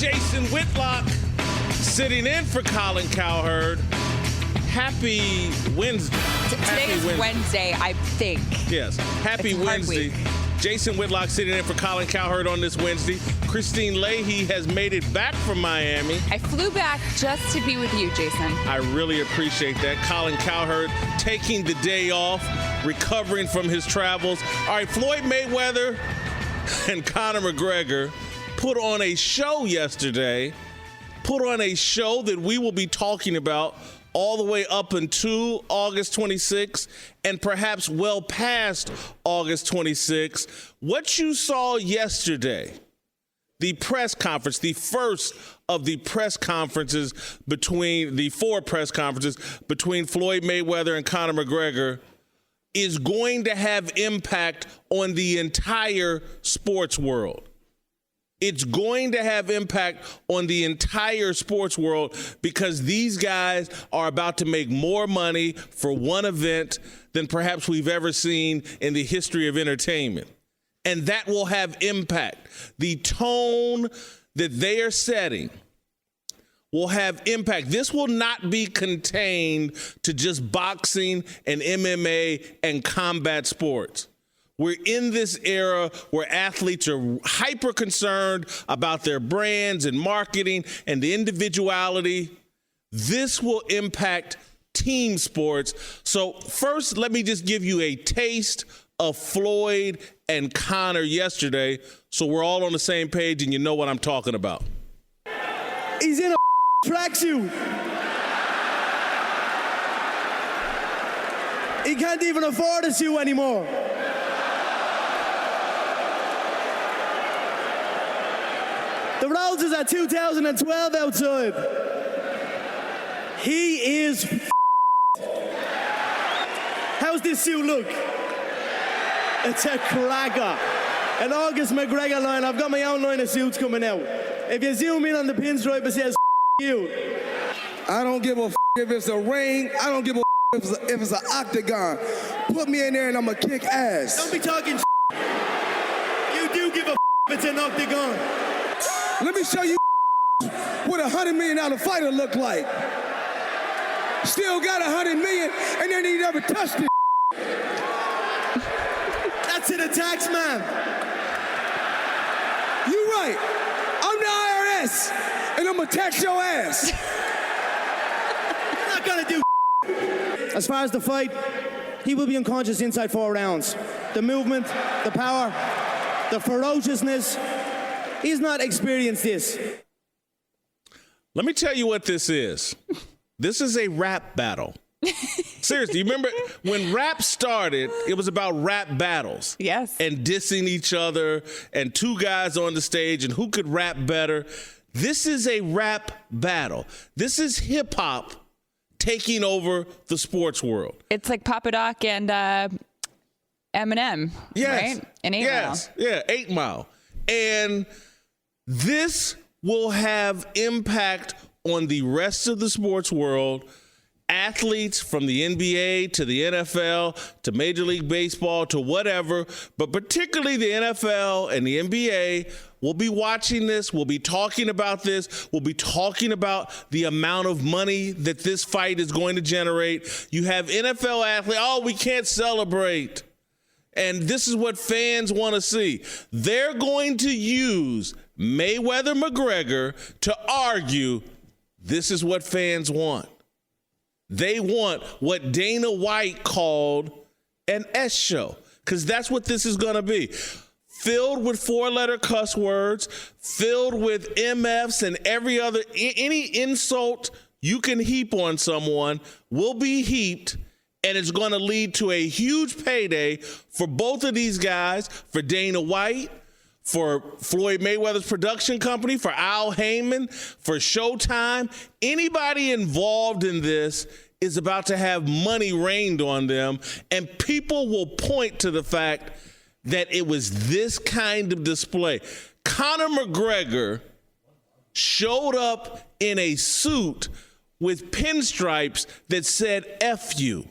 Jason Whitlock sitting in for Colin Cowherd. Happy Wednesday. Today is Wednesday, I think. Yes. Happy It's a hard Wednesday. week. Jason Whitlock sitting in for Colin Cowherd on this Wednesday. Christine Leahy has made it back from Miami. I flew back just to be with you, Jason. I really appreciate that. Colin Cowherd taking the day off, recovering from his travels. All right, Floyd Mayweather and Conor McGregor put on a show yesterday, put on a show that we will be talking about all the way up until August 26th and perhaps well past August 26th. What you saw yesterday, the press conference, the first of the press conferences between the four press conferences between Floyd Mayweather and Conor McGregor, is going to have impact on the entire sports world. It's going to have impact on the entire sports world because these guys are about to make more money for one event than perhaps we've ever seen in the history of entertainment. And that will have impact. The tone that they are setting will have impact. This will not be contained to just boxing and MMA and combat sports. We're in this era where athletes are hyper concerned about their brands and marketing and the individuality. This will impact team sports. So first, let me just give you a taste of Floyd and Conor yesterday so we're all on the same page and you know what I'm talking about. He's in a tracksuit. He can't even afford a suit anymore. The Rose is at 2012 outside. He is How's this suit look? It's a cracker. An August McGregor line. I've got my own line of suits coming out. If you zoom in on the pinstripe, it says you. I don't give a if it's a ring. I don't give a if it's an octagon. Put me in there and I'm gonna kick ass. Don't be talking You do give a if it's an octagon. Let me show you what $100 million fighter look like. Still got $100 million and then he never touched it. That's an tax man. You right. I'm the IRS and I'm gonna tax your ass. I'm not gonna do. As far as the fight, he will be unconscious inside 4 rounds. The movement, the power, the ferociousness. He's not experienced this. Let me tell you what this is. This is a rap battle. Seriously, you remember when rap started, it was about rap battles. Yes. And dissing each other and two guys on the stage and who could rap better. This is a rap battle. This is hip hop taking over the sports world. It's like Papa Doc and Eminem, Yes. right? And 8 yes. Mile. Yeah, 8 Mile. And this will have impact on the rest of the sports world. Athletes from the NBA to the NFL to Major League Baseball to whatever, but particularly the NFL and the NBA will be watching this, we'll be talking about this, we'll be talking about the amount of money that this fight is going to generate. You have NFL athletes, oh, we can't celebrate. And this is what fans want to see. They're going to use Mayweather-McGregor to argue this is what fans want. They want what Dana White called an S show, because that's what this is going to be. Filled with 4-letter cuss words, filled with MFs and every other, any insult you can heap on someone will be heaped, and it's going to lead to a huge payday for both of these guys, for Dana White, for Floyd Mayweather's production company, for Al Heyman, for Showtime. Anybody involved in this is about to have money rained on them, and people will point to the fact that it was this kind of display. Conor McGregor showed up in a suit with pinstripes that said F you.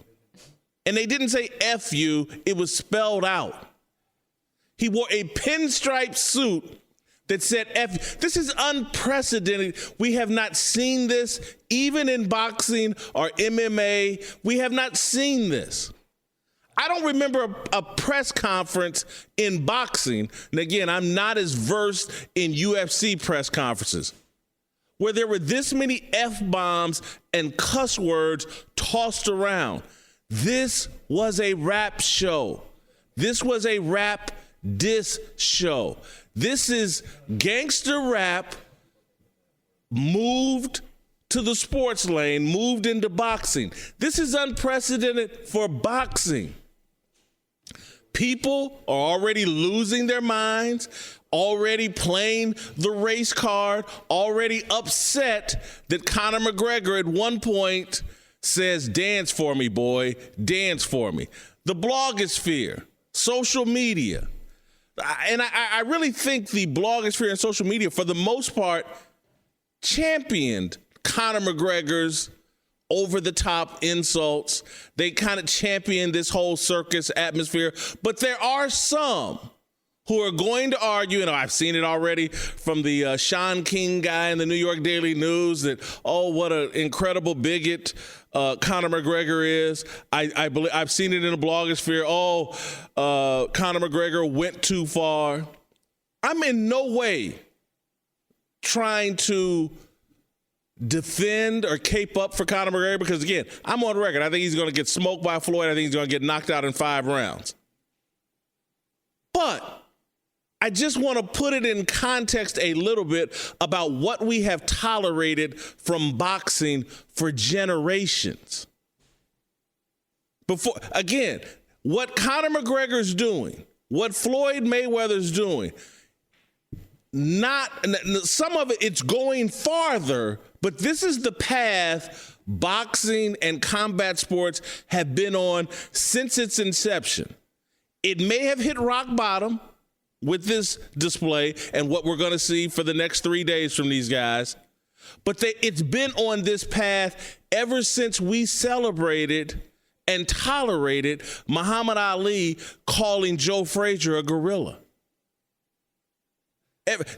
And they didn't say F you, it was spelled out. He wore a pinstripe suit that said, this is unprecedented. We have not seen this, even in boxing or MMA. We have not seen this. I don't remember a press conference in boxing, and again, I'm not as versed in UFC press conferences, where there were this many F-bombs and cuss words tossed around. This was a rap show. This was a rap diss show. This is gangster rap moved to the sports lane, moved into boxing. This is unprecedented for boxing. People are already losing their minds, already playing the race card, already upset that Conor McGregor at one point says, "Dance for me, boy, dance for me." The blogosphere, social media. And I really think the blogosphere and social media, for the most part, championed Conor McGregor's over-the-top insults. They kind of championed this whole circus atmosphere. But there are some who are going to argue, and I've seen it already from the Sean King guy in the New York Daily News, that, oh, what an incredible bigot Conor McGregor is. I believe I've seen it in the blogosphere. Conor McGregor went too far. I'm in no way trying to defend or cape up for Conor McGregor, because, again, I'm on record. I think he's going to get smoked by Floyd. I think he's going to get knocked out in 5 rounds. But I just want to put it in context a little bit about what we have tolerated from boxing for generations. Before, again, what Conor McGregor's doing, what Floyd Mayweather's doing, not some of it, it's going farther, but this is the path boxing and combat sports have been on since its inception. It may have hit rock bottom with this display and what we're going to see for the next 3 days from these guys, but it's been on this path ever since we celebrated and tolerated Muhammad Ali calling Joe Frazier a gorilla.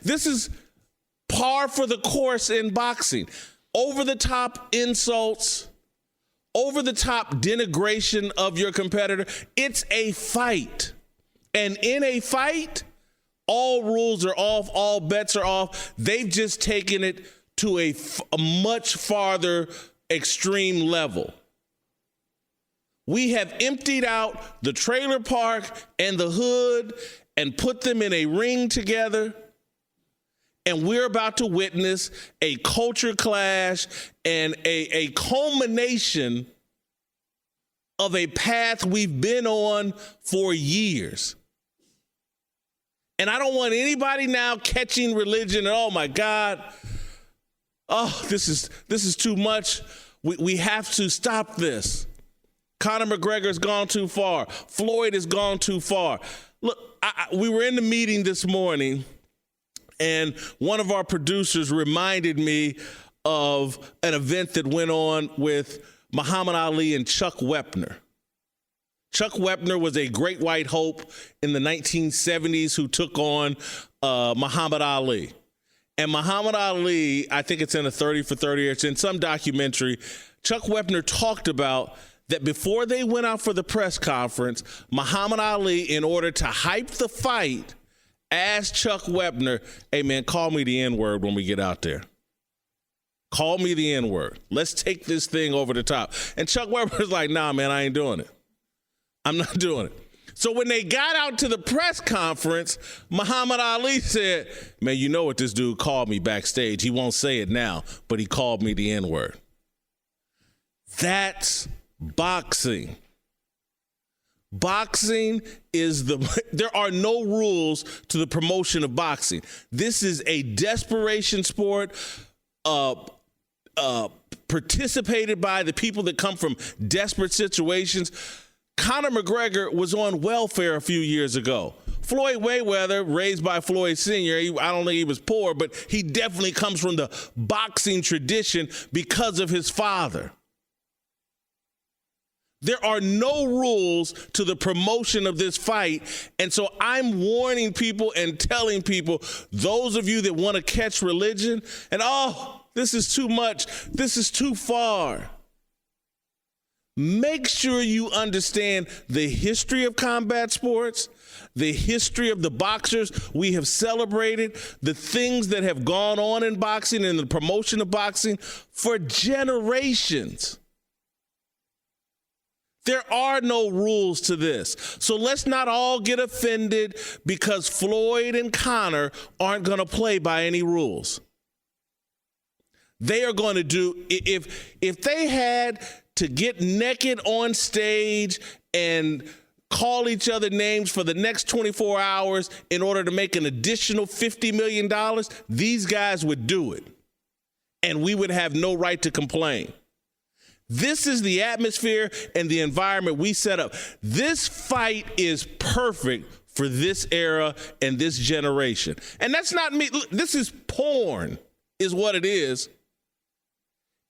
This is par for the course in boxing. Over-the-top insults, over-the-top denigration of your competitor. It's a fight. And in a fight, all rules are off, all bets are off. They've just taken it to a much farther extreme level. We have emptied out the trailer park and the hood and put them in a ring together. And we're about to witness a culture clash and a culmination of a path we've been on for years. And I don't want anybody now catching religion and, oh my God, this is too much. We have to stop this. Conor McGregor's gone too far. Floyd has gone too far. Look, we were in the meeting this morning, and one of our producers reminded me of an event that went on with Muhammad Ali and Chuck Wepner. Chuck Wepner was a great white hope in the 1970s who took on Muhammad Ali. And Muhammad Ali, I think it's in a 30 for 30, it's in some documentary, Chuck Wepner talked about that before they went out for the press conference, Muhammad Ali, in order to hype the fight, asked Chuck Wepner, "Hey, man, call me the N-word when we get out there. Call me the N-word. Let's take this thing over the top." And Chuck Wepner's like, "Nah, man, I ain't doing it. I'm not doing it." So when they got out to the press conference, Muhammad Ali said, "Man, you know what this dude called me backstage. He won't say it now, but he called me the N-word." That's boxing. Boxing is there are no rules to the promotion of boxing. This is a desperation sport, participated by the people that come from desperate situations. Conor McGregor was on welfare a few years ago. Floyd Mayweather, raised by Floyd Sr., I don't think he was poor, but he definitely comes from the boxing tradition because of his father. There are no rules to the promotion of this fight. And so I'm warning people and telling people, those of you that want to catch religion and, this is too much, this is too far. Make sure you understand the history of combat sports, the history of the boxers we have celebrated, the things that have gone on in boxing and the promotion of boxing for generations. There are no rules to this. So let's not all get offended because Floyd and Conor aren't going to play by any rules. They are going to do, if they had to get naked on stage and call each other names for the next 24 hours in order to make an additional $50 million, these guys would do it. And we would have no right to complain. This is the atmosphere and the environment we set up. This fight is perfect for this era and this generation. And that's not me. Look, this is porn, is what it is.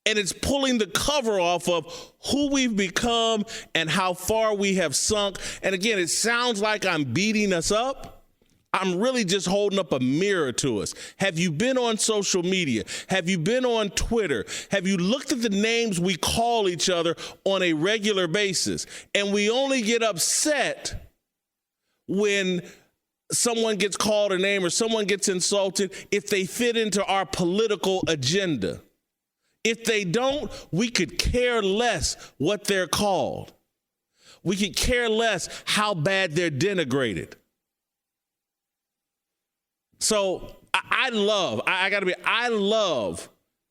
And it's pulling the cover off of who we've become and how far we have sunk. And again, it sounds like I'm beating us up. I'm really just holding up a mirror to us. Have you been on social media? Have you been on Twitter? Have you looked at the names we call each other on a regular basis? And we only get upset when someone gets called a name or someone gets insulted if they fit into our political agenda. If they don't, we could care less what they're called. We could care less how bad they're denigrated. So I love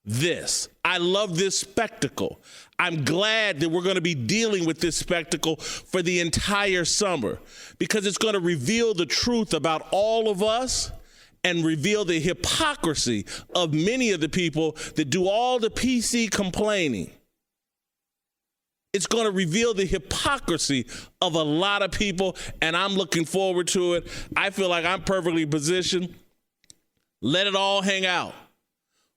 this. I love this spectacle. I'm glad that we're going to be dealing with this spectacle for the entire summer because it's going to reveal the truth about all of us and reveal the hypocrisy of many of the people that do all the PC complaining. It's going to reveal the hypocrisy of a lot of people, and I'm looking forward to it. I feel like I'm perfectly positioned. Let it all hang out.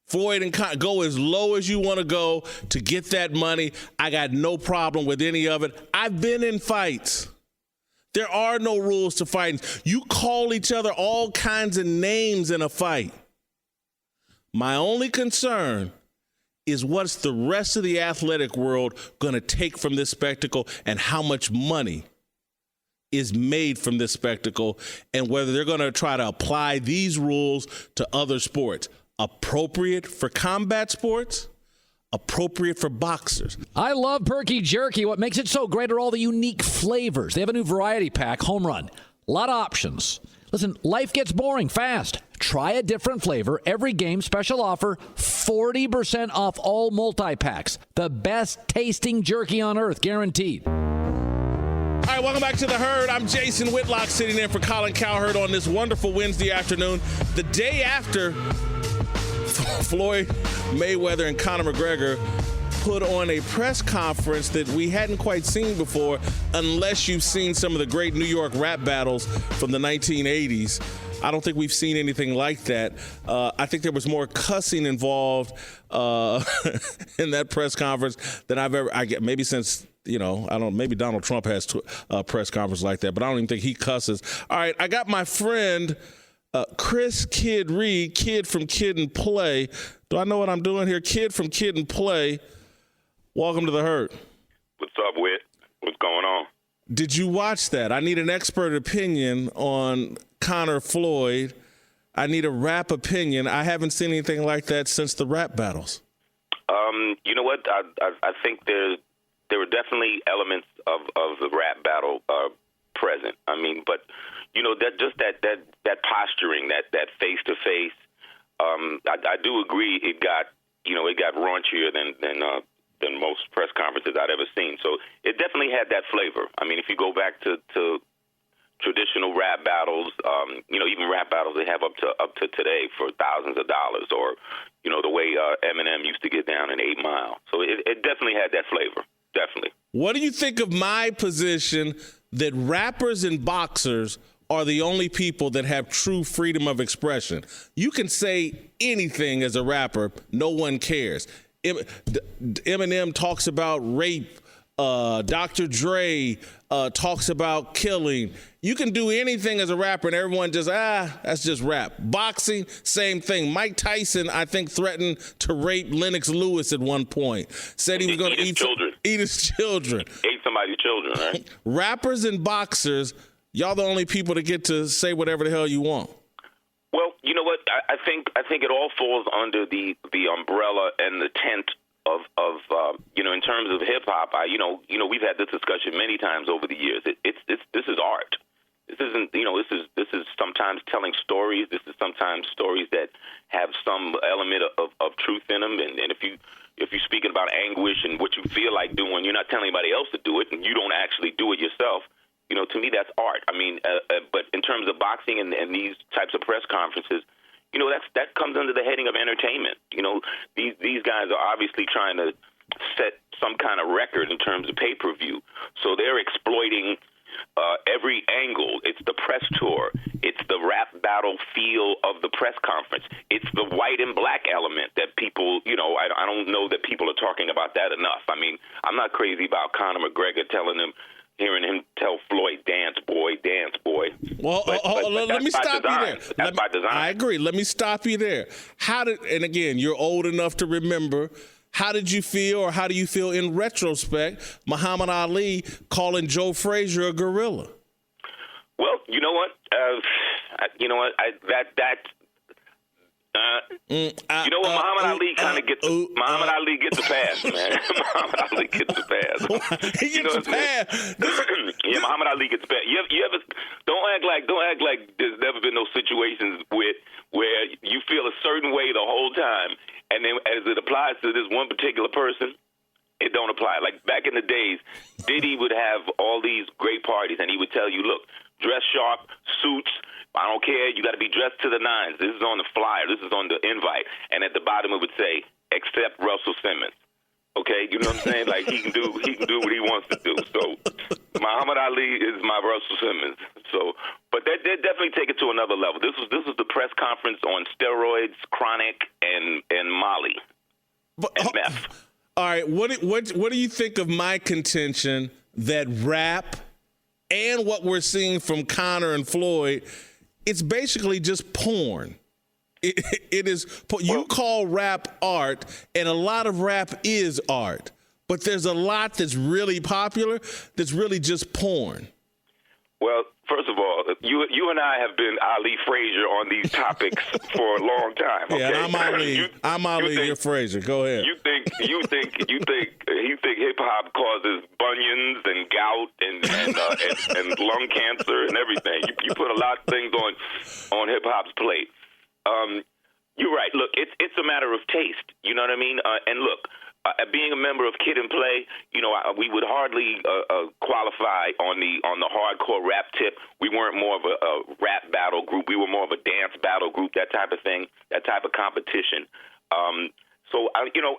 Floyd and Conor, go as low as you want to go to get that money. I got no problem with any of it. I've been in fights. There are no rules to fighting. You call each other all kinds of names in a fight. My only concern is what's the rest of the athletic world going to take from this spectacle and how much money is made from this spectacle and whether they're going to try to apply these rules to other sports. Appropriate for combat sports, appropriate for boxers. I love Perky Jerky. What makes it so great are all the unique flavors. They have a new variety pack, Home Run. A lot of options. Listen, life gets boring fast. Try a different flavor. Every game special offer, 40% off all multi-packs. The best tasting jerky on earth, guaranteed. All right, welcome back to The Herd. I'm Jason Whitlock sitting in for Colin Cowherd on this wonderful Wednesday afternoon, the day after Floyd Mayweather and Conor McGregor put on a press conference that we hadn't quite seen before, unless you've seen some of the great New York rap battles from the 1980s. I don't think we've seen anything like that. I think there was more cussing involved in that press conference than I've ever, maybe since, maybe Donald Trump has a press conference like that, but I don't even think he cusses. All right, I got my friend Chris Kid Reed, Kid from Kid and Play. Do I know what I'm doing here? Kid from Kid and Play. Welcome to The Herd. What's up, Whit? What's going on? Did you watch that? I need an expert opinion on Conor Floyd. I need a rap opinion. I haven't seen anything like that since the rap battles. You know what? I think there were definitely elements of the rap battle present. I mean, but that posturing, that face to face. I do agree. It got raunchier than most press conferences I'd ever seen. So it definitely had that flavor. I mean, if you go back to traditional rap battles, even rap battles they have up to today for thousands of dollars, or the way Eminem used to get down in 8 Mile. So it definitely had that flavor. Definitely. What do you think of my position that rappers and boxers are the only people that have true freedom of expression? You can say anything as a rapper. No one cares. Eminem talks about rape Dr. Dre talks about killing. You can do anything as a rapper, and everyone just, that's just rap. Boxing, same thing. Mike Tyson, I think, threatened to rape Lennox Lewis at one point. Said he was going to eat his children. Ate somebody's children, right? Rappers and boxers, y'all the only people that get to say whatever the hell you want. Well, you know what? I think it all falls under the umbrella and the tent of in terms of hip hop. We've had this discussion many times over the years. This is art. This isn't, this is sometimes telling stories. This is sometimes stories that have some element of truth in them. And if you're speaking about anguish and what you feel like doing, you're not telling anybody else to do it, and you don't actually do it yourself. To me, that's art. I mean, but in terms of boxing and these types of press conferences, that comes under the heading of entertainment. These guys are obviously trying to set some kind of record in terms of pay-per-view. So they're exploiting every angle. It's the press tour. It's the rap battle feel of the press conference. It's the white and black element that people, I don't know that people are talking about that enough. I mean, I'm not crazy about Conor McGregor hearing him tell Floyd, dance, boy, dance, boy. Well, let me stop you there. That's by design. I agree. Let me stop you there. And again, you're old enough to remember, how did you feel, or how do you feel in retrospect, Muhammad Ali calling Joe Frazier a gorilla? Well, you know what? Muhammad Ali kind of gets Muhammad Ali gets a pass, man. Muhammad Ali gets a pass. He gets a pass. Yeah, Muhammad Ali gets a pass. You ever don't act like there's never been those situations where you feel a certain way the whole time, and then as it applies to this one particular person, it don't apply. Like back in the days, Diddy would have all these great parties, and he would tell you, look, dress sharp, suits. I don't care. You got to be dressed to the nines. This is on the flyer. This is on the invite. And at the bottom it would say, except Russell Simmons. Okay, you know what I'm saying? Like he can do what he wants to do. So Muhammad Ali is my Russell Simmons. So, but they definitely take it to another level. This was the press conference on steroids, chronic, and Molly, and meth. All right, what do you think of my contention that rap and what we're seeing from Conor and Floyd? It's basically just porn. It is. You call rap art, and a lot of rap is art. But there's a lot that's really popular that's really just porn. Well, first of all, you and I have been Ali Frazier on these topics for a long time. Okay? Yeah, I'm Ali. You're Frazier. Go ahead. You think hip hop causes bunions and gout and lung cancer and everything. You put a lot of things on hip hop's plate. You're right. Look, it's a matter of taste. You know what I mean? And look, being a member of Kid and Play, we would hardly qualify on the hardcore rap tip. We weren't more of a rap battle group. We were more of a dance battle group, that type of thing, that type of competition. So I don't know.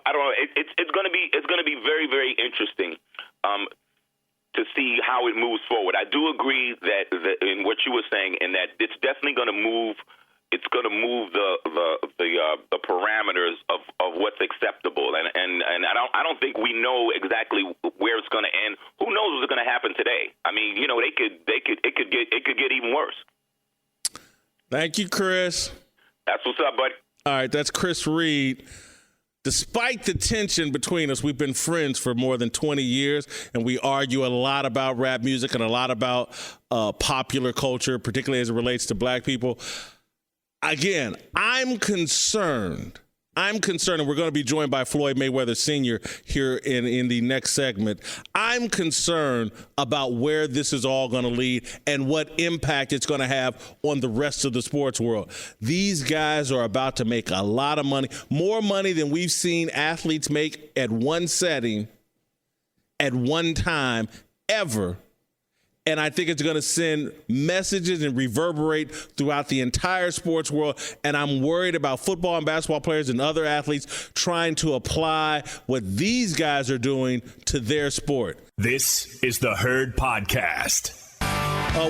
It's going to be very, very interesting to see how it moves forward. I do agree that in what you were saying, in that it's definitely going to move. It's going to move the parameters of what's acceptable, and I don't think we know exactly where it's going to end. Who knows what's going to happen today? I mean, it could get even worse. Thank you, Chris. That's what's up, buddy. All right, that's Chris Reed. Despite the tension between us, we've been friends for more than 20 years, and we argue a lot about rap music and a lot about popular culture, particularly as it relates to black people. Again, I'm concerned, and we're going to be joined by Floyd Mayweather Sr. here in the next segment. I'm concerned about where this is all going to lead and what impact it's going to have on the rest of the sports world. These guys are about to make a lot of money, more money than we've seen athletes make at one setting, at one time, ever. And I think it's going to send messages and reverberate throughout the entire sports world. And I'm worried about football and basketball players and other athletes trying to apply what these guys are doing to their sport. This is the Herd Podcast.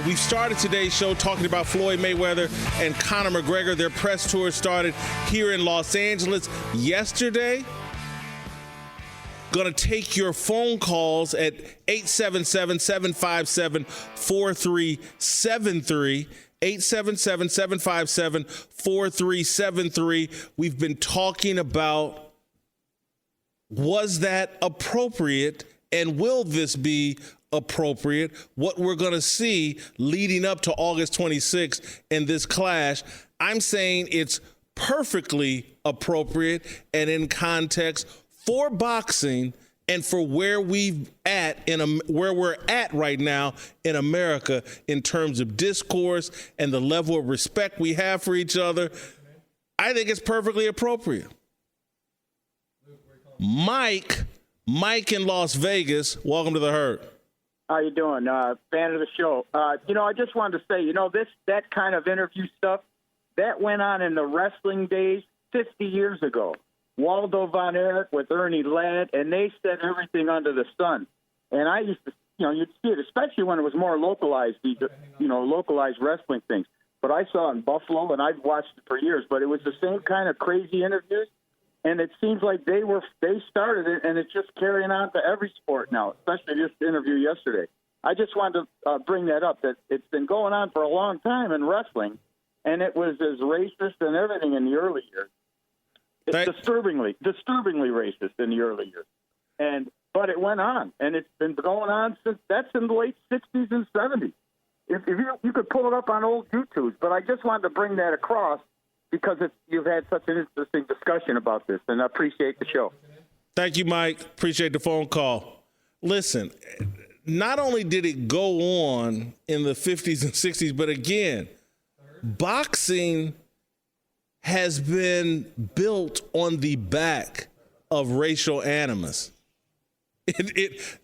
We've started today's show talking about Floyd Mayweather and Conor McGregor. Their press tour started here in Los Angeles yesterday. going to take your phone calls at 877-757-4373. 877-757-4373. We've been talking about, was that appropriate, and will this be appropriate? What we're going to see leading up to August 26th in this clash. I'm saying it's perfectly appropriate and in context for boxing and for where we're at right now in America in terms of discourse and the level of respect we have for each other. I think it's perfectly appropriate. Mike in Las Vegas, welcome to the Herd. How you doing? Fan of the show. I just wanted to say, that kind of interview stuff, that went on in the wrestling days 50 years ago. Waldo Von Erich with Ernie Ladd, and they said everything under the sun. And I used to, you'd see it, especially when it was more localized, localized wrestling things. But I saw it in Buffalo, and I've watched it for years. But it was the same kind of crazy interviews, and it seems like they started it, and it's just carrying on to every sport now, especially this interview yesterday. I just wanted to bring that up, that it's been going on for a long time in wrestling, and it was as racist and everything in the early years. It's disturbingly racist in the early years, but it went on, and it's been going on since that's in the late '60s and '70s. If you could pull it up on old YouTubes, but I just wanted to bring that across because you've had such an interesting discussion about this, and I appreciate the show. Thank you, Mike. Appreciate the phone call. Listen, not only did it go on in the 50s and 60s, but again, boxing has been built on the back of racial animus.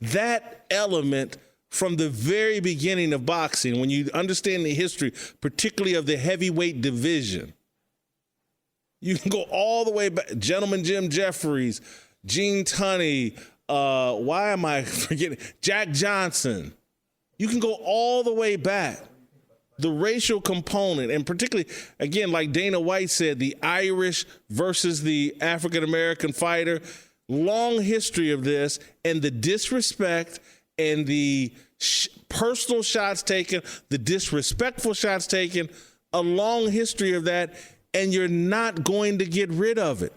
That element from the very beginning of boxing, when you understand the history, particularly of the heavyweight division, you can go all the way back. Gentleman Jim Jeffries, Gene Tunney, why am I forgetting? Jack Johnson. You can go all the way back. The racial component, and particularly, again, like Dana White said, the Irish versus the African-American fighter, long history of this, and the disrespect and the personal shots taken, the disrespectful shots taken, a long history of that, and you're not going to get rid of it.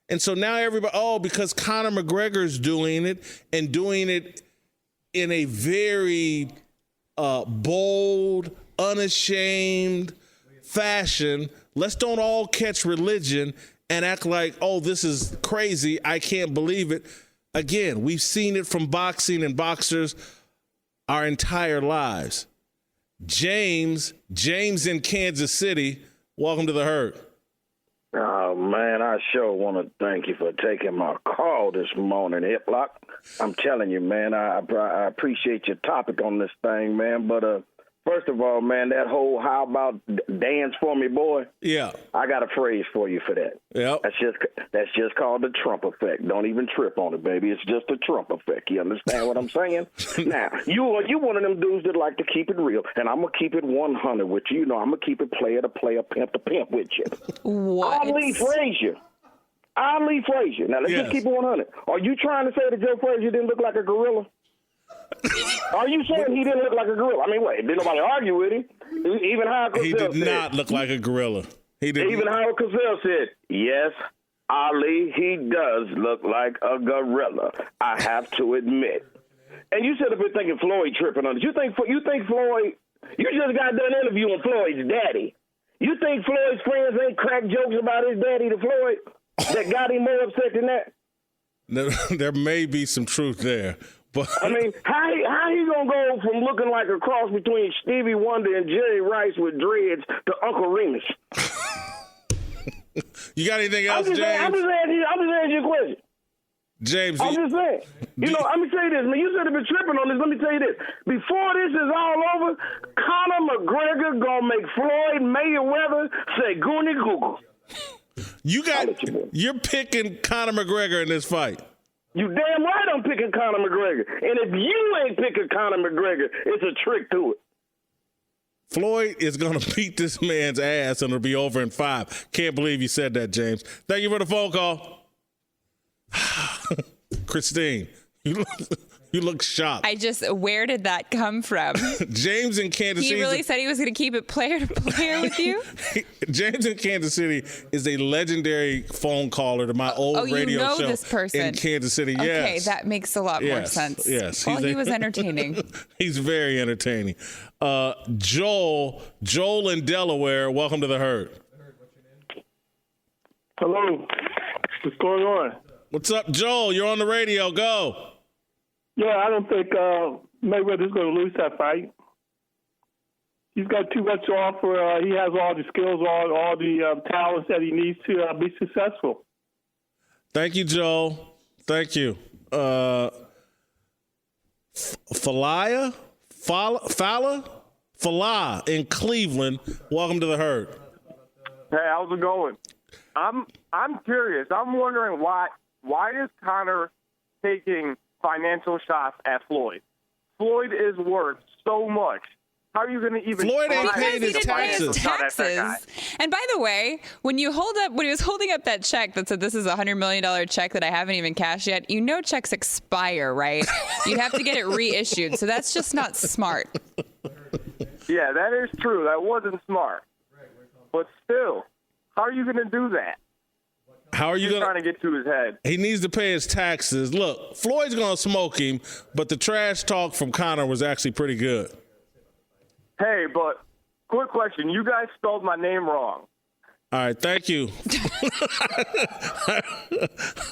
And so now everybody, because Conor McGregor's doing it and doing it in a very bold, unashamed fashion, let's don't all catch religion and act like, this is crazy, I can't believe it. Again, we've seen it from boxing and boxers our entire lives. James in Kansas City, welcome to the Herd. Oh, man, I sure want to thank you for taking my call this morning, Hiplock. I'm telling you, man, I appreciate your topic on this thing, man, but first of all, man, that whole "how about dance for me, boy"? Yeah, I got a phrase for you for that. Yeah, that's just called the Trump effect. Don't even trip on it, baby. It's just a Trump effect. You understand what I'm saying? Now, you one of them dudes that like to keep it real, and I'm gonna keep it 100 with you. I'm gonna keep it player to player, pimp to pimp with you. What? Ali Frazier. Now let's just keep it 100. Are you trying to say that Joe Frazier didn't look like a gorilla? Are you saying he didn't look like a gorilla? I mean, wait, didn't nobody argue with him? Even Howard Cosell said. He did not look like a gorilla. Even Howard Cosell said, yes, Ali, he does look like a gorilla, I have to admit. And you said a bit thinking Floyd tripping on it. You think Floyd, you just got done interviewing Floyd's daddy. You think Floyd's friends ain't crack jokes about his daddy to Floyd that got him more upset than that? There may be some truth there. But I mean, how you gonna go from looking like a cross between Stevie Wonder and Jerry Rice with dreads to Uncle Remus? You got anything else, James? I'm just asking you a question. James, I'm just saying. Let me say this, man. You said you've been tripping on this. Let me tell you this. Before this is all over, Conor McGregor gonna make Floyd Mayweather say "Goonie Google." You're picking Conor McGregor in this fight. You damn right I'm picking Conor McGregor. And if you ain't picking Conor McGregor, it's a trick to it. Floyd is going to beat this man's ass and it'll be over in 5. Can't believe you said that, James. Thank you for the phone call. Christine, you look shocked. Where did that come from? James in Kansas City. He really said he was going to keep it player to player with you? James in Kansas City is a legendary phone caller to my old radio show this person in Kansas City. Yes. Okay, that makes a lot more sense. Yes. Well, he was entertaining. He's very entertaining. Joel in Delaware, welcome to the Herd. Hello. What's going on? What's up, Joel? You're on the radio. Go. Yeah, I don't think Mayweather's going to lose that fight. He's got too much to offer. He has all the skills, all the talents that he needs to be successful. Thank you, Joel. Thank you. Falah in Cleveland, welcome to the Herd. Hey, how's it going? I'm curious. I'm wondering why is Conor taking financial shots at Floyd? Floyd is worth so much. How are you going to even? Floyd ain't paid his taxes. And by the way, when he was holding up that check that said this is a $100 million check that I haven't even cashed yet, checks expire, right? You have to get it reissued. So that's just not smart. Yeah, that is true. That wasn't smart. But still, how are you going to do that? How are you going trying to get to his head? He needs to pay his taxes. Look, Floyd's going to smoke him, but the trash talk from Conor was actually pretty good. Hey, but quick question. You guys spelled my name wrong. All right, thank you.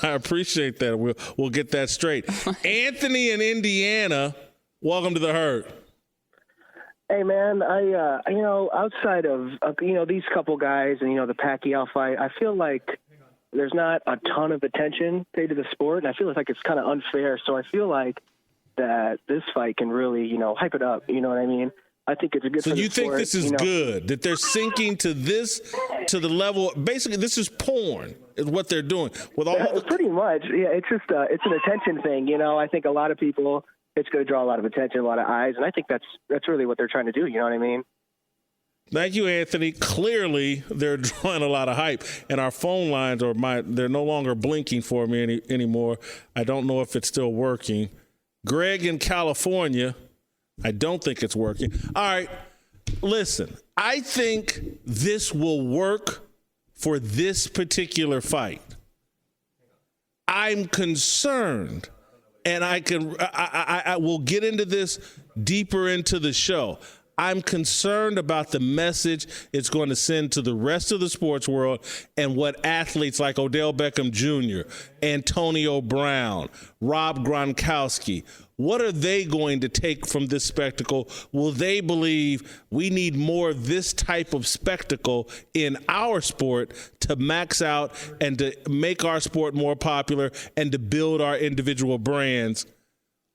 I appreciate that. We'll get that straight. Anthony in Indiana, welcome to the Herd. Hey man, I outside of these couple guys and the Pacquiao fight, I feel like there's not a ton of attention paid to the sport, and I feel like it's kind of unfair. So I feel like that this fight can really hype it up. You know what I mean? I think it's a good. So for the you think sport, this is good that they're sinking to the level? Basically, this is porn, is what they're doing with all. Pretty much, yeah. It's just it's an attention thing. I think a lot of people. It's going to draw a lot of attention, a lot of eyes, and I think that's really what they're trying to do. You know what I mean? Thank you, Anthony. Clearly, they're drawing a lot of hype, and our phone lines they're no longer blinking for me anymore. I don't know if it's still working. Greg in California, I don't think it's working. All right, listen, I think this will work for this particular fight. I'm concerned. And I will get into this deeper into the show. I'm concerned about the message it's going to send to the rest of the sports world and what athletes like Odell Beckham Jr., Antonio Brown, Rob Gronkowski, what are they going to take from this spectacle? Will they believe we need more of this type of spectacle in our sport to max out and to make our sport more popular and to build our individual brands?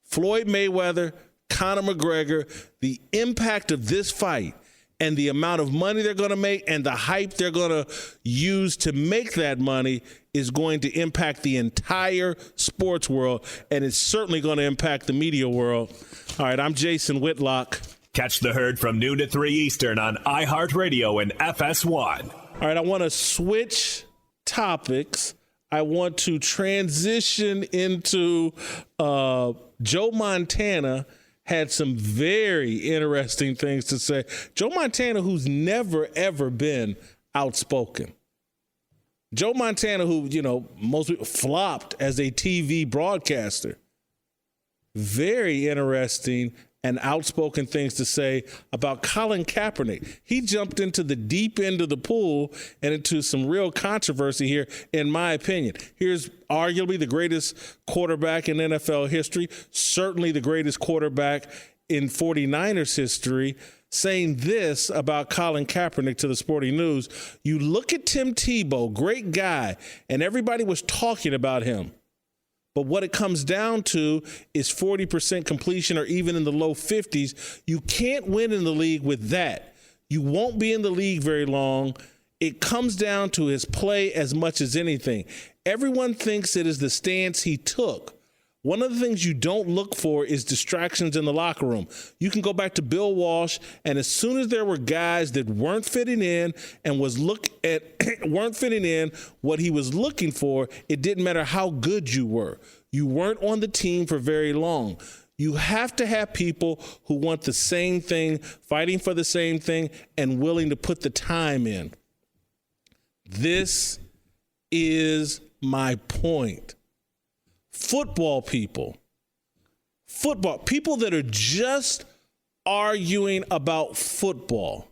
Floyd Mayweather, Conor McGregor, the impact of this fight and the amount of money they're going to make and the hype they're going to use to make that money is going to impact the entire sports world, and it's certainly going to impact the media world. All right, I'm Jason Whitlock. Catch the Herd from noon to 3 Eastern on iHeartRadio and FS1. All right, I want to switch topics. I want to transition into Joe Montana had some very interesting things to say. Joe Montana, who's never, ever been outspoken. Joe Montana, who, most people flopped as a TV broadcaster. Very interesting and outspoken things to say about Colin Kaepernick. He jumped into the deep end of the pool and into some real controversy here, in my opinion. Here's arguably the greatest quarterback in NFL history, certainly the greatest quarterback in 49ers history, saying this about Colin Kaepernick to the Sporting News. You look at Tim Tebow, great guy, and everybody was talking about him. But what it comes down to is 40% completion or even in the low 50s. You can't win in the league with that. You won't be in the league very long. It comes down to his play as much as anything. Everyone thinks it is the stance he took. One of the things you don't look for is distractions in the locker room. You can go back to Bill Walsh, and as soon as there were guys that weren't fitting in and weren't fitting in what he was looking for, it didn't matter how good you were. You weren't on the team for very long. You have to have people who want the same thing, fighting for the same thing, and willing to put the time in. This is my point. Football people that are just arguing about football,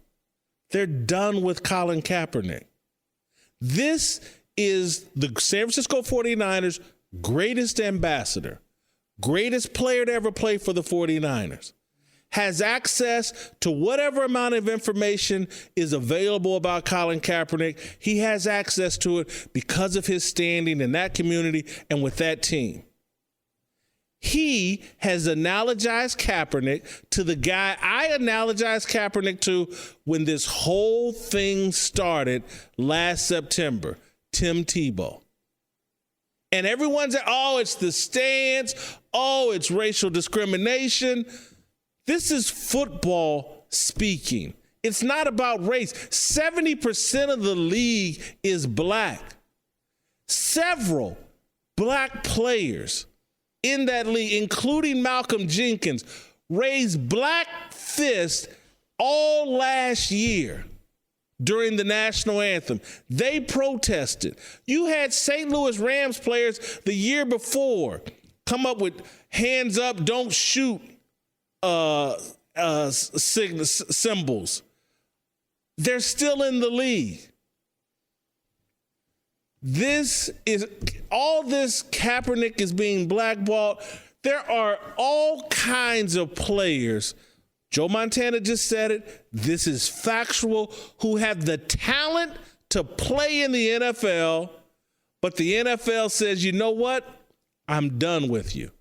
they're done with Colin Kaepernick. This is the San Francisco 49ers' greatest ambassador, greatest player to ever play for the 49ers, has access to whatever amount of information is available about Colin Kaepernick. He has access to it because of his standing in that community and with that team. He has analogized Kaepernick to the guy I analogized Kaepernick to when this whole thing started last September, Tim Tebow. And everyone's like, oh, it's the stance. Oh, it's racial discrimination. This is football speaking. It's not about race. 70% of the league is black. Several black players in that league, including Malcolm Jenkins, raised black fists all last year during the national anthem. They protested. You had St. Louis Rams players the year before come up with hands up, don't shoot symbols. They're still in the league. This Kaepernick is being blackballed. There are all kinds of players. Joe Montana just said it. This is factual, who have the talent to play in the NFL, but the NFL says, you know what? I'm done with you.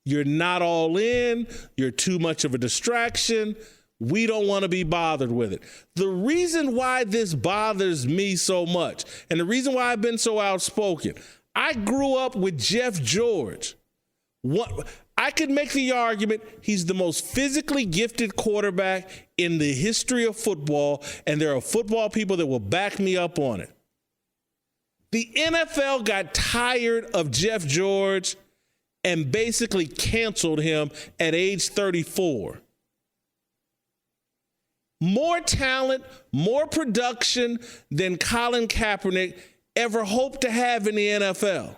You're not all in. You're too much of a distraction. We don't want to be bothered with it. The reason why this bothers me so much, and the reason why I've been so outspoken, I grew up with Jeff George. I could make the argument he's the most physically gifted quarterback in the history of football, and there are football people that will back me up on it. The NFL got tired of Jeff George and basically canceled him at age 34. More talent, more production than Colin Kaepernick ever hoped to have in the NFL.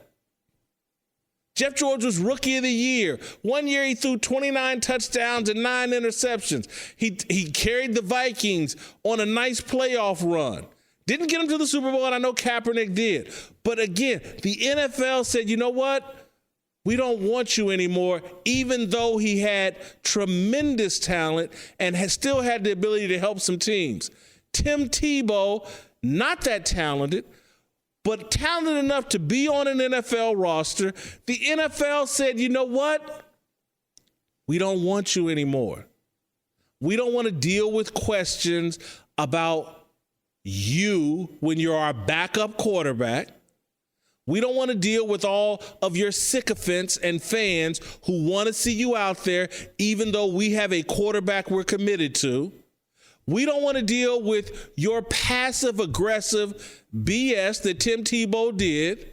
Jeff George was Rookie of the Year. One year he threw 29 touchdowns and 9 interceptions. He carried the Vikings on a nice playoff run. Didn't get him to the Super Bowl, and I know Kaepernick did. But again, the NFL said, you know what? We don't want you anymore, even though he had tremendous talent and still had the ability to help some teams. Tim Tebow, not that talented, but talented enough to be on an NFL roster. The NFL said, you know what? We don't want you anymore. We don't want to deal with questions about you when you're our backup quarterback. We don't want to deal with all of your sycophants and fans who want to see you out there, even though we have a quarterback we're committed to. We don't want to deal with your passive-aggressive BS that Tim Tebow did.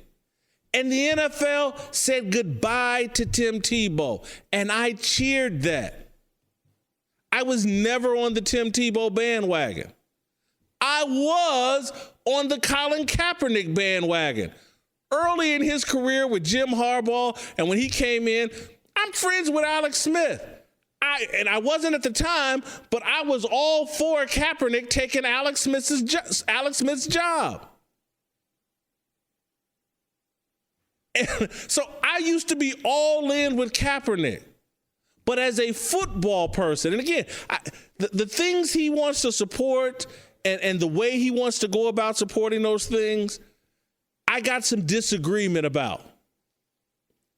And the NFL said goodbye to Tim Tebow, and I cheered that. I was never on the Tim Tebow bandwagon. I was on the Colin Kaepernick bandwagon. Early in his career with Jim Harbaugh, and when he came in, I'm friends with Alex Smith. I wasn't at the time, but I was all for Kaepernick taking Alex Smith's job. And so I used to be all in with Kaepernick. But as a football person, and again, the things he wants to support and the way he wants to go about supporting those things, I got some disagreement about.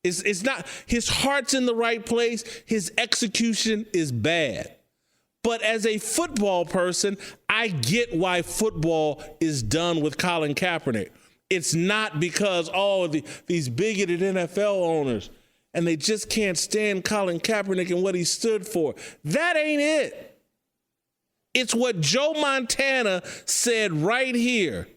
It's not, his heart's in the right place. His execution is bad. But as a football person, I get why football is done with Colin Kaepernick. It's not because, these bigoted NFL owners, and they just can't stand Colin Kaepernick and what he stood for. That ain't it. It's what Joe Montana said right here.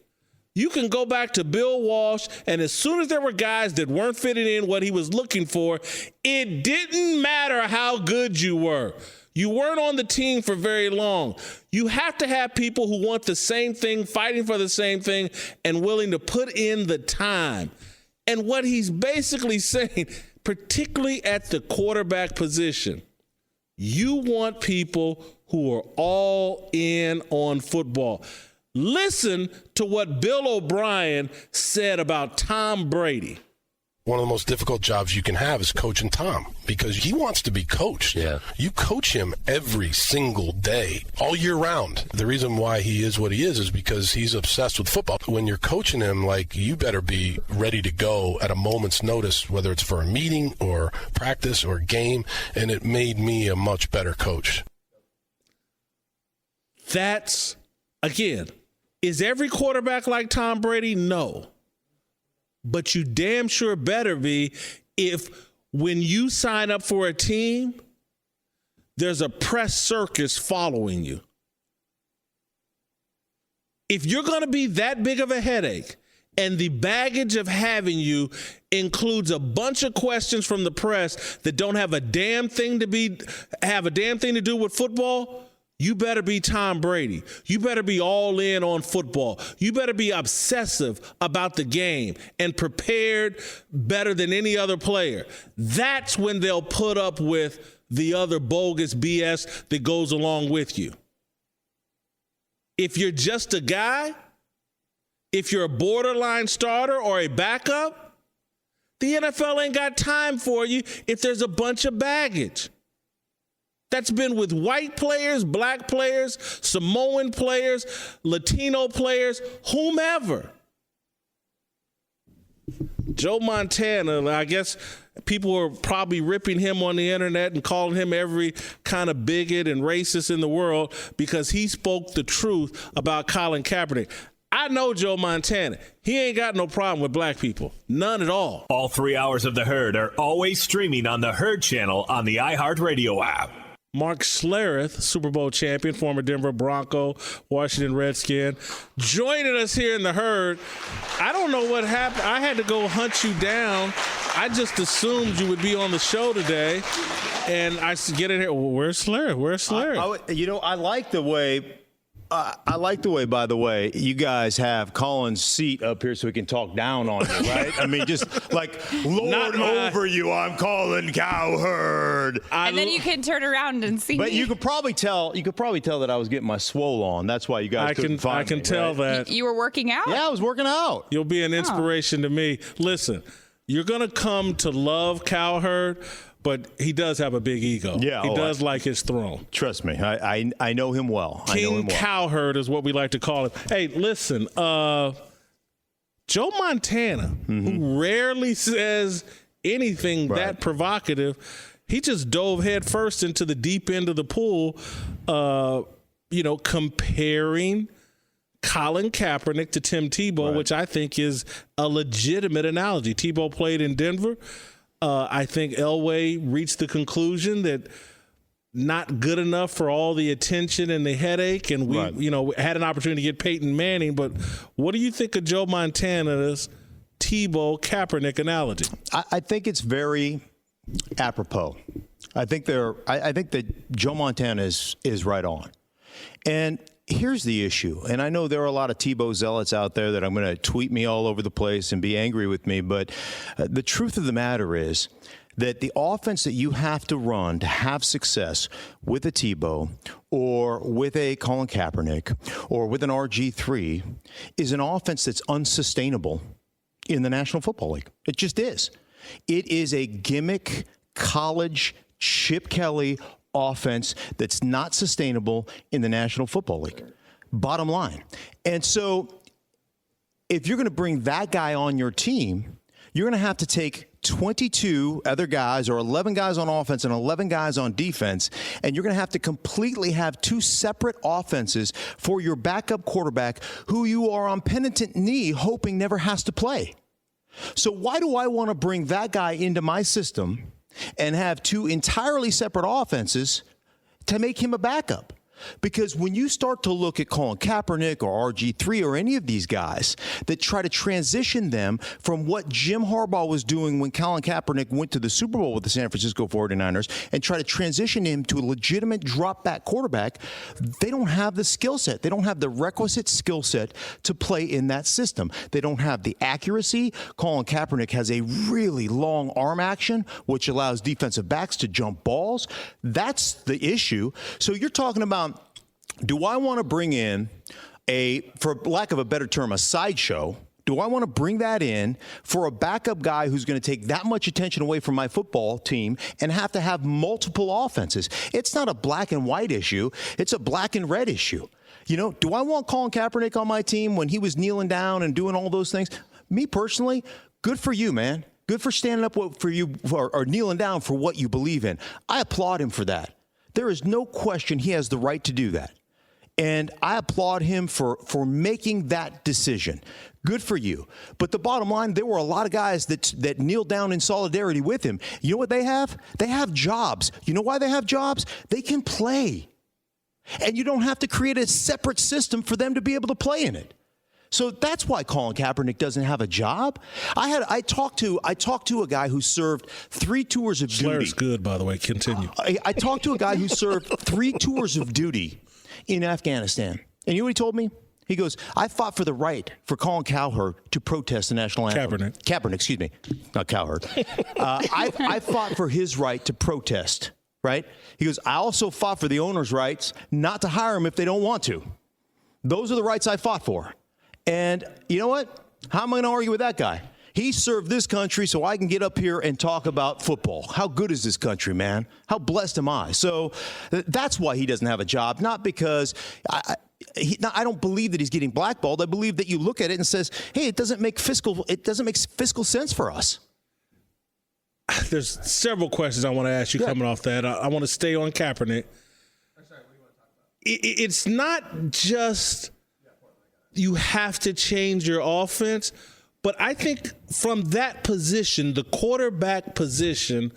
You can go back to Bill Walsh, and as soon as there were guys that weren't fitting in what he was looking for, it didn't matter how good you were. You weren't on the team for very long. You have to have people who want the same thing, fighting for the same thing, and willing to put in the time. And what he's basically saying, particularly at the quarterback position, you want people who are all in on football. Listen to what Bill O'Brien said about Tom Brady. One of the most difficult jobs you can have is coaching Tom because he wants to be coached. Yeah. You coach him every single day, all year round. The reason why he is what he is because he's obsessed with football. When you're coaching him, like, you better be ready to go at a moment's notice, whether it's for a meeting or practice or game, and it made me a much better coach. That's, again, is every quarterback like Tom Brady? No. But you damn sure better be if when you sign up for a team, there's a press circus following you. If you're going to be that big of a headache and the baggage of having you includes a bunch of questions from the press that don't have a damn thing to do with football, you better be Tom Brady. You better be all in on football. You better be obsessive about the game and prepared better than any other player. That's when they'll put up with the other bogus BS that goes along with you. If you're just a guy, if you're a borderline starter or a backup, the NFL ain't got time for you if there's a bunch of baggage. That's been with white players, black players, Samoan players, Latino players, whomever. Joe Montana, I guess people are probably ripping him on the internet and calling him every kind of bigot and racist in the world because he spoke the truth about Colin Kaepernick. I know Joe Montana. He ain't got no problem with black people. None at all. All 3 hours of The Herd are always streaming on the Herd channel on the iHeartRadio app. Mark Schlereth, Super Bowl champion, former Denver Bronco, Washington Redskin, joining us here in the Herd. I don't know what happened. I had to go hunt you down. I just assumed you would be on the show today. And I get in here. Well, where's Schlereth? Where's Schlereth? I like the way. By the way, you guys have Colin's seat up here so we can talk down on you, right? I mean, just like lord over you, I'm Colin Cowherd. And then you can turn around and see But me. you could probably tell that I was getting my swole on. That's why you guys couldn't find me. I can tell that. You were working out? Yeah, I was working out. You'll be an inspiration to me. Listen, you're going to come to love Cowherd, but he does have a big ego. Yeah, he does like his throne. Trust me, I know him well. King Cowherd is what we like to call him. Hey, listen, Joe Montana, who rarely says anything that provocative, he just dove headfirst into the deep end of the pool, comparing Colin Kaepernick to Tim Tebow, which I think is a legitimate analogy. Tebow played in Denver. I think Elway reached the conclusion that not good enough for all the attention and the headache, and we, had an opportunity to get Peyton Manning. But what do you think of Joe Montana's Tebow Kaepernick analogy? I think it's very apropos. I think that Joe Montana is right on, and here's the issue, and I know there are a lot of Tebow zealots out there that I'm going to tweet me all over the place and be angry with me, but the truth of the matter is that the offense that you have to run to have success with a Tebow or with a Colin Kaepernick or with an RG3 is an offense that's unsustainable in the National Football League. It just is. It is a gimmick college Chip Kelly offense that's not sustainable in the National Football League. Bottom line. And so if you're going to bring that guy on your team, you're going to have to take 22 other guys or 11 guys on offense and 11 guys on defense, and you're going to have to completely have two separate offenses for your backup quarterback who you are on penitent knee hoping never has to play. So why do I want to bring that guy into my system and have two entirely separate offenses to make him a backup? Because when you start to look at Colin Kaepernick or RG3 or any of these guys that try to transition them from what Jim Harbaugh was doing when Colin Kaepernick went to the Super Bowl with the San Francisco 49ers and try to transition him to a legitimate drop-back quarterback, they don't have the skill set. They don't have the requisite skill set to play in that system. They don't have the accuracy. Colin Kaepernick has a really long arm action, which allows defensive backs to jump balls. That's the issue. So you're talking about, do I want to bring in for lack of a better term, a sideshow? Do I want to bring that in for a backup guy who's going to take that much attention away from my football team and have to have multiple offenses? It's not a black and white issue. It's a black and red issue. You know, do I want Colin Kaepernick on my team when he was kneeling down and doing all those things? Me personally, good for you, man. Good for standing up for you or kneeling down for what you believe in. I applaud him for that. There is no question he has the right to do that. And I applaud him for making that decision. Good for you. But the bottom line, there were a lot of guys that kneeled down in solidarity with him. You know what they have? They have jobs. You know why they have jobs? They can play. And you don't have to create a separate system for them to be able to play in it. So that's why Colin Kaepernick doesn't have a job. I talked to a guy who served 3 tours of duty. Slur's good, by the way. Continue. I talked to a guy who served 3 tours of duty in Afghanistan. And you know what he told me? He goes, I fought for the right for Colin Cowherd to protest the national anthem. Kaepernick, excuse me. Not Cowherd. I fought for his right to protest, right? He goes, I also fought for the owner's rights not to hire him if they don't want to. Those are the rights I fought for. And you know what? How am I going to argue with that guy? He served this country so I can get up here and talk about football. How good is this country, man? How blessed am I? So that's why he doesn't have a job, not because I don't believe that he's getting blackballed. I believe that you look at it and says, hey, it doesn't make fiscal sense for us. There's several questions I want to ask you coming off that. I want to stay on Kaepernick. It's not just you have to change your offense, but I think from that position, the quarterback position,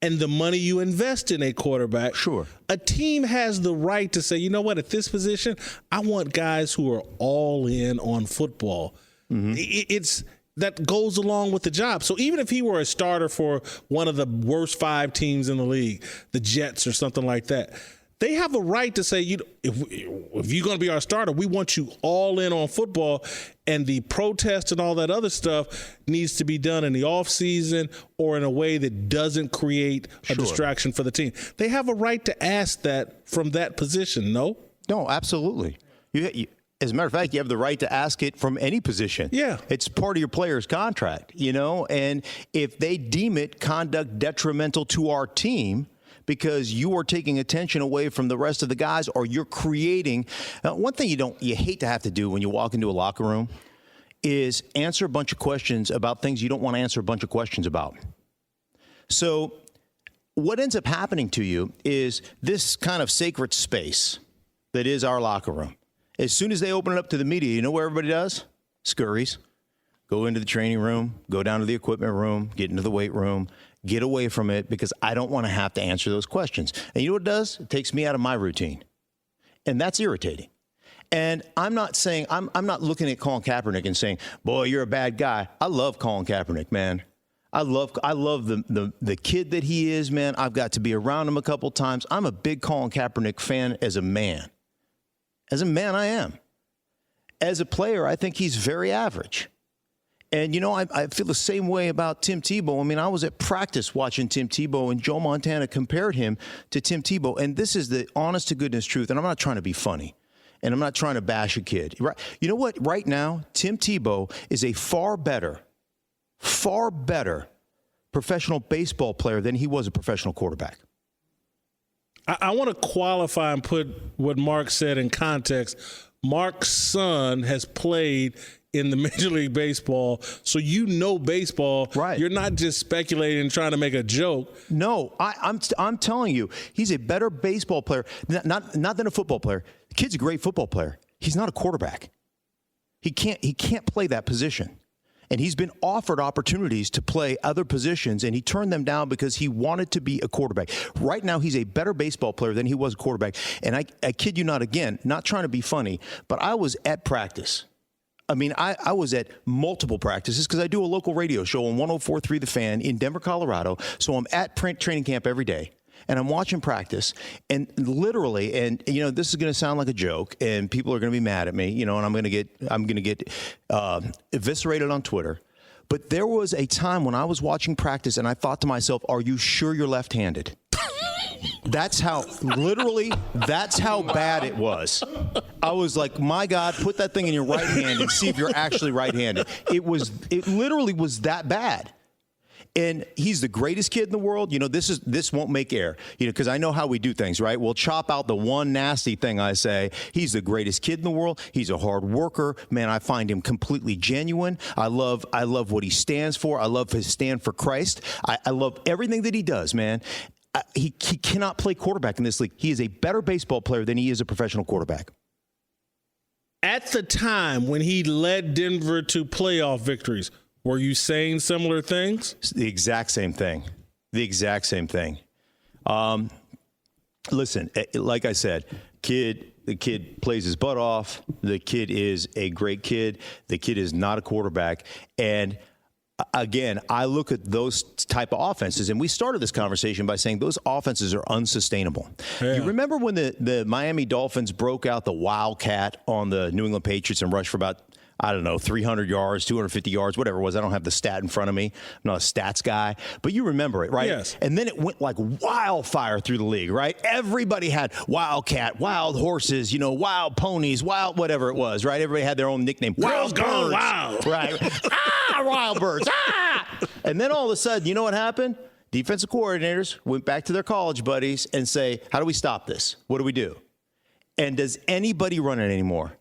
and the money you invest in a quarterback, sure, a team has the right to say, you know what, at this position, I want guys who are all in on football. Mm-hmm. It's that goes along with the job. So even if he were a starter for one of the worst 5 teams in the league, the Jets or something like that, they have a right to say, if you're going to be our starter, we want you all in on football, and the protest and all that other stuff needs to be done in the offseason or in a way that doesn't create a distraction for the team. They have a right to ask that from that position, no? No, absolutely. As a matter of fact, you have the right to ask it from any position. Yeah. It's part of your player's contract, and if they deem it conduct detrimental to our team, because you are taking attention away from the rest of the guys, or you're creating one thing you hate to have to do when you walk into a locker room is answer a bunch of questions about things you don't want to answer a bunch of questions about. So what ends up happening to you is this kind of sacred space that is our locker room. As soon as they open it up to the media, you know what everybody does? Scurries. Go into the training room, go down to the equipment room, get into the weight room, get away from it, because I don't want to have to answer those questions. And you know what it does? It takes me out of my routine. And that's irritating. And I'm not saying, I'm not looking at Colin Kaepernick and saying, boy, you're a bad guy. I love Colin Kaepernick, man. I love the kid that he is, man. I've got to be around him a couple times. I'm a big Colin Kaepernick fan as a man. As a man, I am. As a player, I think he's very average. And, I feel the same way about Tim Tebow. I mean, I was at practice watching Tim Tebow, and Joe Montana compared him to Tim Tebow. And this is the honest-to-goodness truth, and I'm not trying to be funny, and I'm not trying to bash a kid. Right? You know what? Right now, Tim Tebow is a far better professional baseball player than he was a professional quarterback. I want to qualify and put what Mark said in context. Mark's son has played in the Major League Baseball, so baseball. Right. You're not just speculating and trying to make a joke. No, I'm telling you, he's a better baseball player, not than a football player. The kid's a great football player. He's not a quarterback. He can't play that position. And he's been offered opportunities to play other positions, and he turned them down because he wanted to be a quarterback. Right now, he's a better baseball player than he was a quarterback. And I kid you not, again, not trying to be funny, but I was at practice. I mean, I was at multiple practices because I do a local radio show on 104.3 The Fan in Denver, Colorado. So I'm at training camp every day, and I'm watching practice. And literally, and this is going to sound like a joke, and people are going to be mad at me, and I'm going to get eviscerated on Twitter. But there was a time when I was watching practice, and I thought to myself, "Are you sure you're left-handed?" That's how bad it was. I was like, my God, put that thing in your right hand and see if you're actually right-handed. It literally was that bad. And he's the greatest kid in the world. This won't make air, because I know how we do things, right? We'll chop out the one nasty thing I say. He's the greatest kid in the world. He's a hard worker. Man, I find him completely genuine. I love what he stands for. I love his stand for Christ. I love everything that he does, man. He cannot play quarterback in this league. He is a better baseball player than he is a professional quarterback. At the time when he led Denver to playoff victories, were you saying similar things? The exact same thing. Listen, like I said, the kid plays his butt off. The kid is a great kid. The kid is not a quarterback. And again, I look at those type of offenses, and we started this conversation by saying those offenses are unsustainable. Yeah. You remember when the Miami Dolphins broke out the Wildcat on the New England Patriots and rushed for about, 300 yards, 250 yards, whatever it was. I don't have the stat in front of me. I'm not a stats guy. But you remember it, right? Yes. And then it went like wildfire through the league, right? Everybody had Wildcat, wild horses, wild ponies, wild whatever it was, right? Everybody had their own nickname. Wild birds. Wild. Right. Wild birds. And then all of a sudden, you know what happened? Defensive coordinators went back to their college buddies and say, how do we stop this? What do we do? And does anybody run it anymore?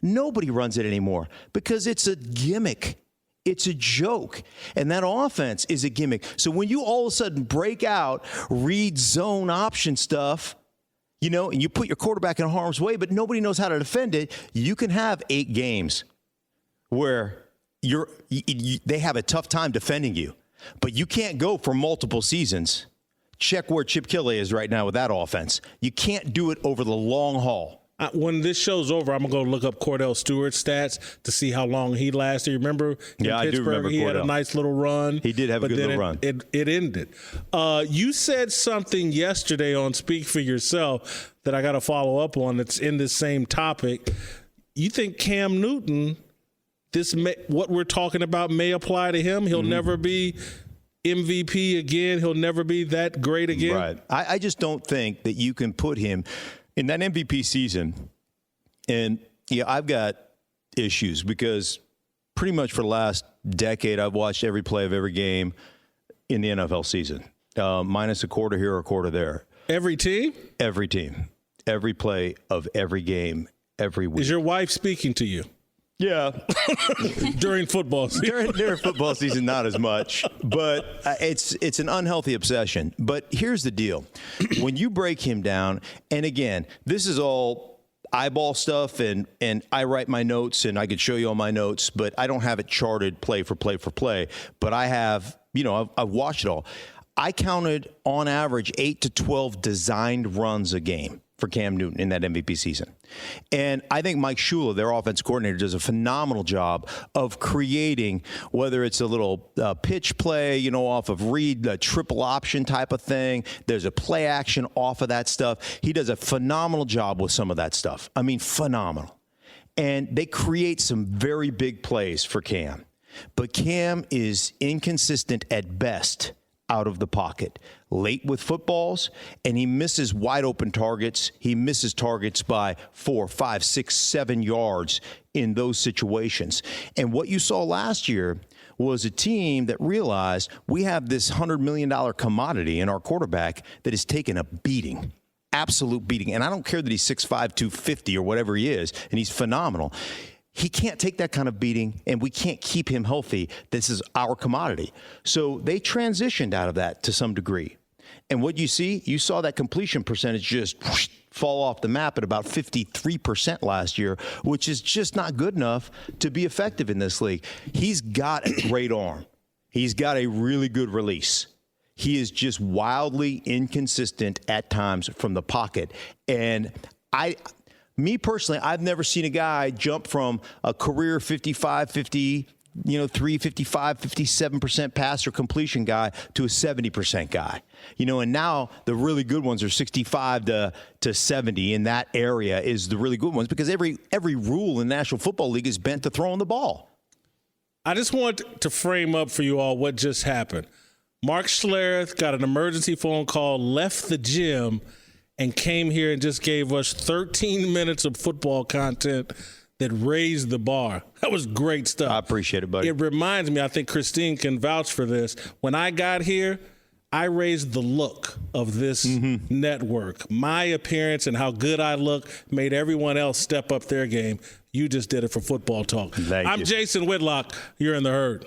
Nobody runs it anymore because it's a gimmick. It's a joke. And that offense is a gimmick. So when you all of a sudden break out, read zone option stuff, and you put your quarterback in harm's way, but nobody knows how to defend it, you can have 8 games where they have a tough time defending you. But you can't go for multiple seasons. Check where Chip Kelly is right now with that offense. You can't do it over the long haul. When this show's over, I'm going to go look up Cordell Stewart's stats to see how long he lasted. You remember in Pittsburgh, I do remember he had a nice little run. He did have a good little run. It ended. You said something yesterday on Speak for Yourself that I got to follow up on that's in this same topic. You think Cam Newton, what we're talking about may apply to him? He'll never be MVP again. He'll never be that great again. Right. I just don't think that you can put him in that MVP season. And I've got issues because pretty much for the last decade, I've watched every play of every game in the NFL season, minus a quarter here or a quarter there. Every team? Every team. Every play of every game, every week. Is your wife speaking to you? Yeah. During football season. During football season, not as much. But it's an unhealthy obsession. But here's the deal. When you break him down, and again, this is all eyeball stuff, and I write my notes, and I could show you all my notes, but I don't have it charted play for play for play. But I have, I've watched it all. I counted, on average, 8 to 12 designed runs a game for Cam Newton in that MVP season. And I think Mike Shula, their offensive coordinator, does a phenomenal job of creating, whether it's a little pitch play, off of read, a triple option type of thing. There's a play action off of that stuff. He does a phenomenal job with some of that stuff. I mean, phenomenal. And they create some very big plays for Cam. But Cam is inconsistent at best out of the pocket, late with footballs, and he misses wide open targets. He misses targets by 4, 5, 6, 7 yards in those situations. And what you saw last year was a team that realized we have this $100 million commodity in our quarterback that has taken a beating, absolute beating. And I don't care that he's 6'5", 250 or whatever he is, and he's phenomenal. He can't take that kind of beating, and we can't keep him healthy. This is our commodity. So they transitioned out of that to some degree. And what you saw that completion percentage just fall off the map at about 53% last year, which is just not good enough to be effective in this league. He's got a great arm. He's got a really good release. He is just wildly inconsistent at times from the pocket. And me personally, I've never seen a guy jump from a career 55, 50, 55, 57% passer completion guy to a 70% guy. And now the really good ones are 65 to 70. In that area is the really good ones because every rule in the National Football League is bent to throwing the ball. I just want to frame up for you all what just happened. Mark Schlereth got an emergency phone call, left the gym, and came here and just gave us 13 minutes of football content that raised the bar. That was great stuff. I appreciate it, buddy. It reminds me, I think Christine can vouch for this. When I got here, I raised the look of this network. My appearance and how good I look made everyone else step up their game. You just did it for Football Talk. I'm Jason Whitlock. You're in the Herd.